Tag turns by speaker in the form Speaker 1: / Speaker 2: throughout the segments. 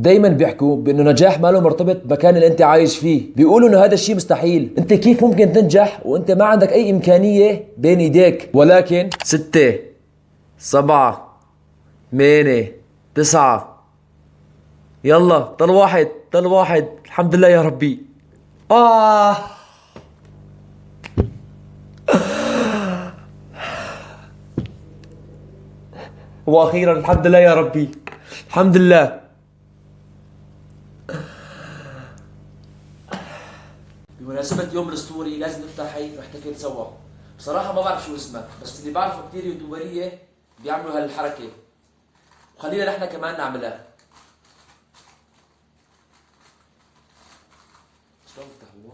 Speaker 1: دايما بيحكوا بانه نجاح ما له مرتبط بمكان اللي انت عايش فيه، بيقولوا انه هذا الشيء مستحيل. انت كيف ممكن تنجح وانت ما عندك اي امكانية بين ايديك؟ ولكن 6 7 8 9 يلا ضل واحد ضل واحد. الحمد لله يا ربي. آه وأخيرا الحمد لله يا ربي. الحمد لله. بمناسبة يوم الأسطوري لازم نفتح هي ونحتفل سوا. بصراحة ما بعرف شو اسمها، بس اللي بعرفه كثير يوتيوبرية بيعملوا هالحركة، وخلينا نحن كمان نعملها. شلون بفتح هو؟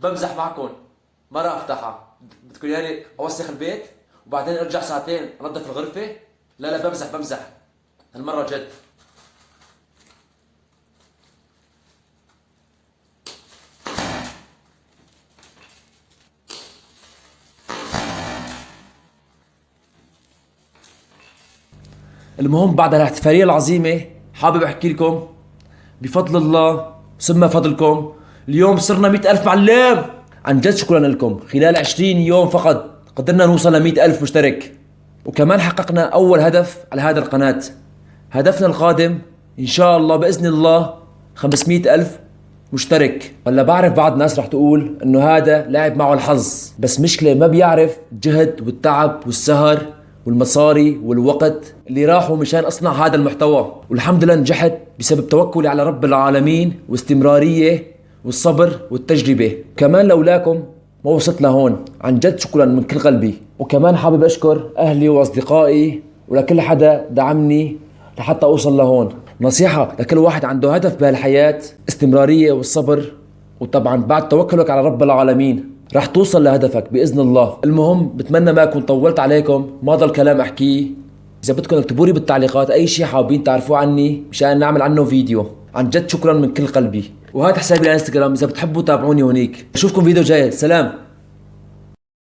Speaker 1: بمزح معكم، ما راح افتحها. بدكم يعني اوسخ البيت وبعدين ارجع ساعتين انظف الغرفة؟ لا لا بمزح هالمرة جد. المهم بعد الاحتفالية العظيمة حابب احكي لكم بفضل الله ثم فضلكم اليوم صرنا 100,000 معلم. عن جد شكرا لكم. خلال 20 يوم فقط قدرنا نوصل ل 100,000 مشترك، وكمان حققنا أول هدف على هذا القناة. هدفنا القادم إن شاء الله بإذن الله 500,000 مشترك. ولا بعرف بعض ناس رح تقول إنه هذا لعب معه الحظ، بس مشكلة ما بيعرف الجهد والتعب والسهر والمصاري والوقت اللي راحوا مشان أصنع هذا المحتوى. والحمد لله نجحت بسبب توكلي على رب العالمين واستمرارية والصبر والتجربة. كمان لولاكم ما وصلت لهون. عن جد شكرا من كل قلبي. وكمان حابب أشكر أهلي وأصدقائي ولكل حدا دعمني لحتى أوصل لهون. نصيحة لكل واحد عنده هدف بهالحياة: استمرارية والصبر، وطبعا بعد توكلك على رب العالمين رح توصل لهدفك بإذن الله. المهم بتمنى ما أكون طولت عليكم، ما ضل كلام أحكيه. إذا بدكم اكتبوا لي بالتعليقات أي شيء حابين تعرفوه عني مشان نعمل عنه فيديو. عن جد شكرا من كل قلبي. وهذا حسابي الانستغرام، إذا بتحبوا تابعوني هونيك. أشوفكم فيديو جاي. سلام.